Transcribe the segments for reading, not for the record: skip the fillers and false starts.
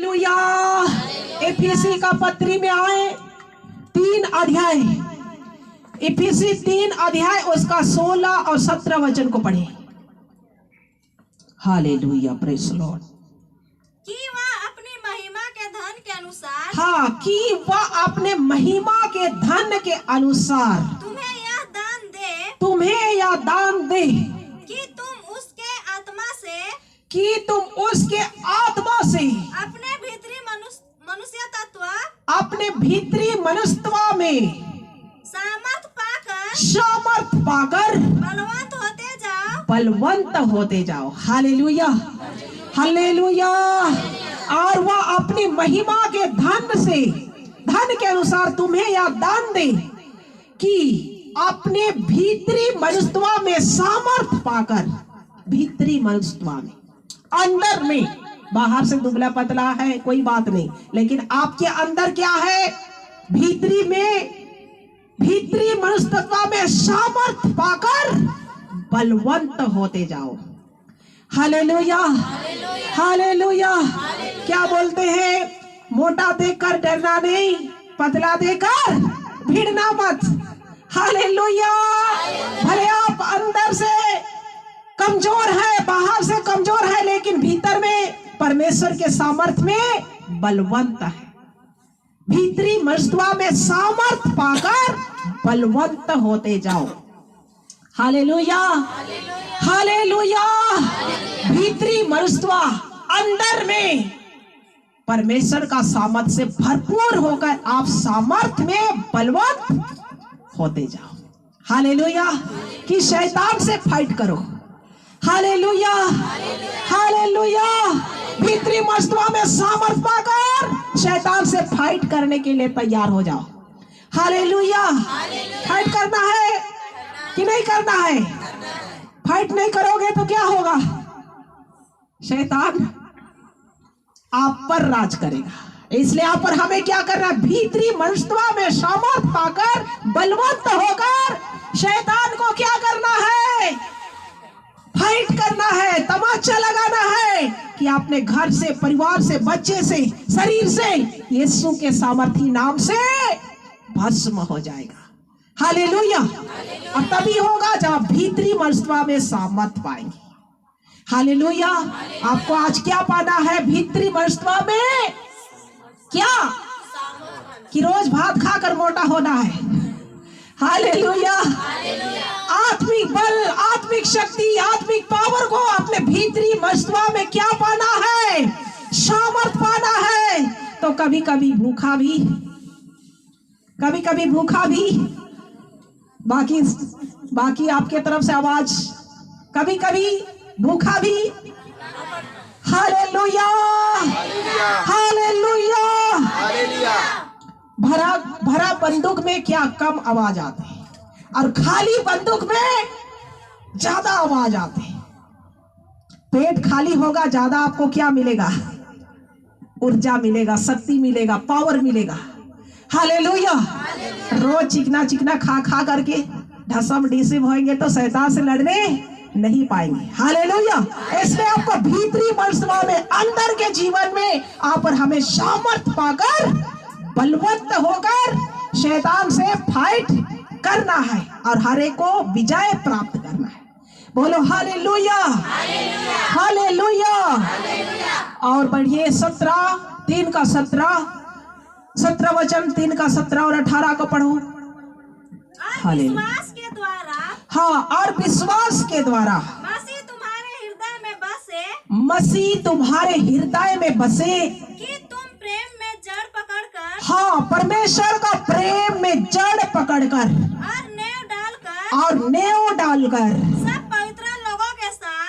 Hallelujah. इफिसी का पत्री में आए 3 अध्याय, इफिसी 3 अध्याय उसका 16 और 17 वचन को पढ़े। Hallelujah, praise Lord. कि वह अपनी महिमा के धन के अनुसार, हाँ, कि वह अपने महिमा के धन के अनुसार तुम्हें यह दान दे, तुम्हें यह दान दे कि तुम उसके आत्मा से, कि तुम उसके आत्मा से अपने भीतरी मनुष्य तत्व, अपने भीतरी मनुष्यत्व में सामर्थ पाकर बलवंत होते जाओ, बलवंत होते जाओ। Hallelujah, hallelujah. और वह अपनी महिमा के धन के अनुसार तुम्हें यह दान दे कि अपने भीतरी मनुष्यत्व में सामर्थ पाकर, भीतरी मनुष्यत्व में, अंदर में, बाहर से दुबला पतला है कोई बात नहीं, लेकिन आपके अंदर क्या है? भीतरी मनुष्यत्व में सामर्थ पाकर बलवंत होते जाओ। Hallelujah, hallelujah. क्या बोलते हैं? मोटा देखकर डरना नहीं, पतला देखकर भिड़ना मत। हालेलुया। भले आप अंदर से कमजोर है, बाहर से कमजोर है, लेकिन भीतर में परमेश्वर के सामर्थ में बलवंत है। भीतरी मनुष्यत्व में सामर्थ पाकर बलवंत होते जाओ। Hallelujah, hallelujah. भीतरी मनुष्यत्व, अंदर में परमेश्वर का सामर्थ से भरपूर होकर आप सामर्थ में बलवंत होते जाओ। हालेलुया। कि शैतान से फाइट करो। Hallelujah, hallelujah. भीतरी मनुष्यत्व में सामर्थ पाकर शैतान से फाइट करने के लिए तैयार हो जाओ। हालेलुया। फाइट करना है कि नहीं करना है? फाइट नहीं करोगे तो क्या होगा? शैतान आप पर राज करेगा। इसलिए आप पर हमें क्या करना है? भीतरी मनुष्यत्व में सामर्थ पाकर बलवंत होकर शैतान को क्या करना है? फाइट करना है, तमाचा लगाना है कि अपने घर से, परिवार से, बच्चे से, शरीर से यीशु के सामर्थी नाम से भस्म हो जाएगा। हालेलुया। और तभी होगा जब आप भीतरी मनुष्यत्व में सामर्थ पाएंगे। हालेलुया। आपको आज क्या पाना है भीतरी मनुष्यत्व में? क्या? कि रोज भात खाकर मोटा होना है। हालेलुया। आत्मिक बल, आत्मिक शक्ति, आत्मिक पावर को अपने भीतरी मनुष्यत्व में क्या पाना है? सामर्थ पाना है। तो कभी कभी भूखा भी, बाकी आपके तरफ से आवाज, कभी कभी भूखा भी। Hallelujah, hallelujah. भरा बंदूक में क्या कम आवाज आती है, और खाली बंदूक में ज्यादा आवाज आती है। पेट खाली होगा, ज्यादा आपको क्या मिलेगा? ऊर्जा मिलेगा, शक्ति मिलेगा, पावर मिलेगा। हालेलुया। रोज चिकना खा करके ढसम डिसम होंगे तो शैतान से लड़ने नहीं पाएंगे। हालेलुया। इसलिए आपको भीतरी मनुष्यत्व में, अंदर के जीवन में आप और हमें सामर्थ पाकर बलवंत होकर शैतान से फाइट करना है और हर एक को विजय प्राप्त करना है। बोलो हालेलुया, हालेलुया। और बढ़िए 17 का 17 वचन, 3 का 17 और 18 को पढ़ो। विश्वास के द्वारा, हाँ, और विश्वास के द्वारा मसीह तुम्हारे हृदय में बसे, मसीह तुम्हारे हृदय में बसे, कि तुम प्रेम में जड़ पकड़कर, हाँ, परमेश्वर का प्रेम में जड़ पकड़कर और नेव डालकर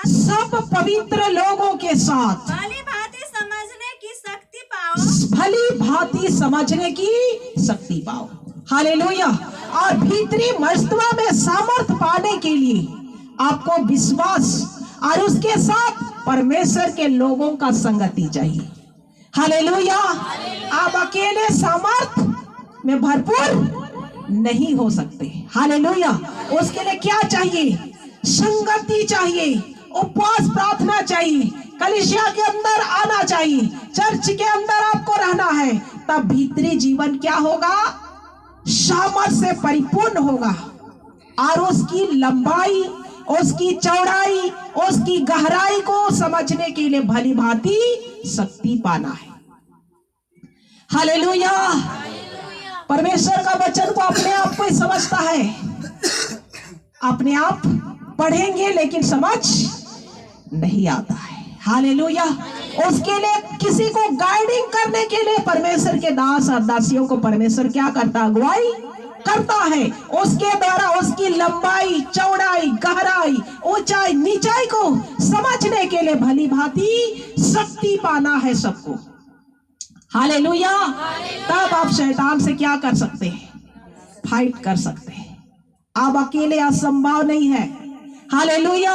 सब पवित्र लोगों के साथ भली भांति समझने की शक्ति पाओ। हालेलुया। और भीतरी मनुष्यत्व में सामर्थ पाने के लिए आपको विश्वास और उसके साथ परमेश्वर के लोगों का संगति चाहिए। हालेलुया। आप अकेले सामर्थ में भरपूर नहीं हो सकते। हालेलुया। उसके लिए क्या चाहिए? संगति चाहिए, उपवास प्रार्थना चाहिए, कलीसिया के अंदर आना चाहिए, चर्च के अंदर आपको रहना है, तब भीतरी जीवन क्या होगा? सामर्थ से परिपूर्ण होगा। और उसकी लंबाई, उसकी चौड़ाई, उसकी गहराई को समझने के लिए भली भांति शक्ति पाना है। हालेलुया। परमेश्वर का वचन को अपने आप कोई समझता है? अपने आप पढ़ेंगे लेकिन समझ नहीं आता है। हालेलुया। उसके लिए किसी को गाइडिंग करने के लिए परमेश्वर के दास और दासियों को परमेश्वर क्या करता? अगुवाई करता है। उसके द्वारा उसकी लंबाई, चौड़ाई, गहराई, ऊंचाई, नीचाई को समझने के लिए भली भांति शक्ति पाना है सबको। हालेलुया। तब आप शैतान से क्या कर सकते हैं? फाइट कर सकते हैं। आप अकेले असंभव नहीं है। हालेलुया।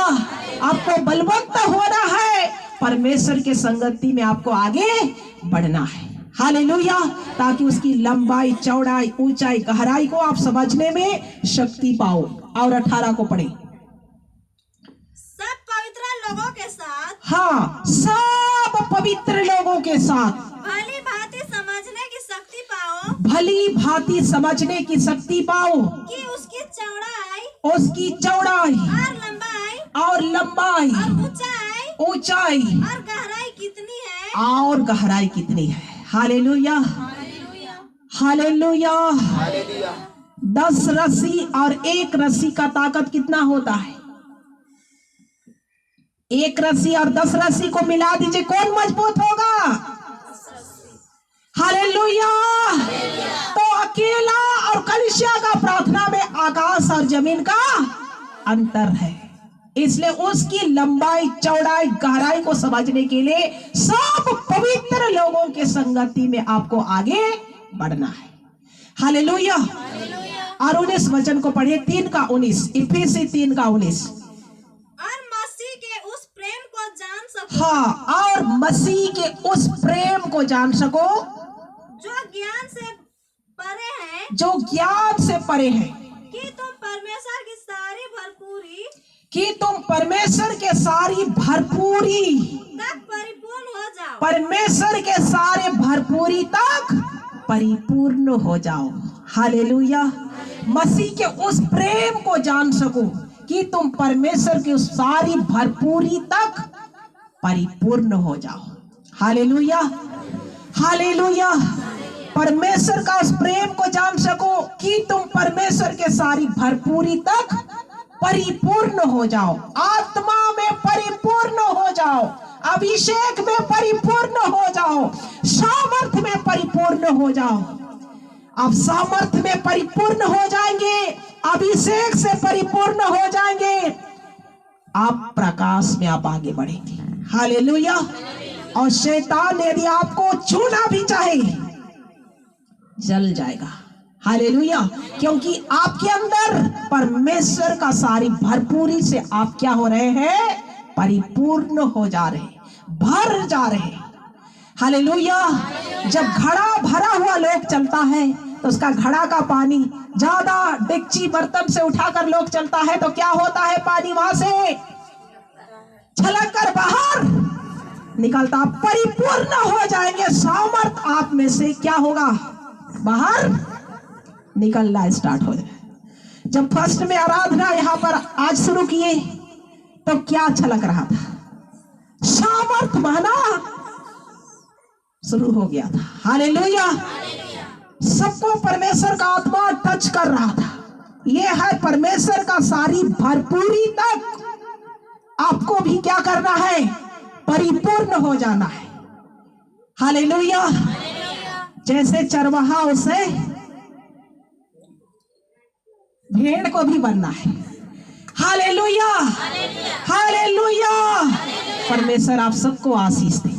आपको बलवंत होना है, परमेश्वर के संगति में आपको आगे बढ़ना है। हालेलुया। ताकि उसकी लंबाई, चौड़ाई, ऊंचाई, गहराई को आप समझने में शक्ति पाओ। और 18 को पढ़े। सब पवित्र लोगों के साथ, हाँ, सब पवित्र लोगों के साथ भली भांति समझने की शक्ति पाओ, भली भांति समझने की शक्ति पाओ कि उसकी चौड़ाई उसकी चौड़ाई और लंबाई और ऊंचाई और गहराई कितनी है। और गहराई कितनी है। हालेलुया। हालेलुया। 10 रस्सी और 1 रस्सी का ताकत कितना होता है? 1 रस्सी और 10 रस्सी को मिला दीजिए, कौन मजबूत होगा? हालेलुया। तो अकेला और कलीसिया का प्रार्थना में आकाश और जमीन का अंतर है। इसलिए उसकी लंबाई, चौड़ाई, गहराई को समझने के लिए सब पवित्र लोगों के संगति में आपको आगे बढ़ना है। हालेलुया। और 19 वचन को पढ़िए, 3 का 19, इफिसी 3 का 19। और मसीह के उस प्रेम को जान सको। हाँ, और मसीह के उस प्रेम को जान सको जो ज्ञान से परे है, जो ज्ञान से परे है, कि तुम परमेश्वर की सारी भरपूरी कि तुम परमेश्वर के सारी भरपूरी तक परिपूर्ण हो जाओ। परमेश्वर के सारे भरपूरी तक परिपूर्ण हो जाओ। हालेलुया। मसीह के उस प्रेम को जान सको कि तुम परमेश्वर की उस सारी भरपूरी तक परिपूर्ण हो जाओ। हालेलुया। हालेलुया। परमेश्वर का उस प्रेम को जान सको कि तुम परमेश्वर के सारी भरपूरी तक परिपूर्ण हो जाओ। आत्मा में परिपूर्ण हो जाओ, अभिषेक में परिपूर्ण हो जाओ, सामर्थ्य में परिपूर्ण हो जाओ। आप सामर्थ्य में परिपूर्ण हो जाएंगे, अभिषेक से परिपूर्ण हो जाएंगे, आप प्रकाश में आप आगे बढ़ेंगे। हालेलुया। और शैतान यदि आपको छूना भी चाहे, जल जाएगा। हालेलुया। क्योंकि आपके अंदर परमेश्वर का सारी भरपूरी से आप क्या हो रहे हैं? परिपूर्ण हो जा रहे, भर जा रहे। हालेलुया। जब घड़ा भरा हुआ लोग चलता है तो उसका घड़ा का पानी ज्यादा डेगची बर्तन से उठाकर लोग चलता है तो क्या होता है? पानी वहां से छलक कर बाहर निकलता। परिपूर्ण हो जाएंगे, सामर्थ आप में से क्या होगा? बाहर निकलना स्टार्ट हो जाए। जब फर्स्ट में आराधना यहाँ पर आज शुरू किए तो क्या छलक रहा था? सामर्थ बहना शुरू हो गया था। हालेलुया। सबको परमेश्वर का आत्मा टच कर रहा था। यह है परमेश्वर का सारी भरपूरी तक आपको भी क्या करना है? परिपूर्ण हो जाना है। हालेलुया। जैसे चरवाहा उसे भेड़ को भी बनना है। हालेलुया। हालेलुया। परमेश्वर आप सबको आशीष दे।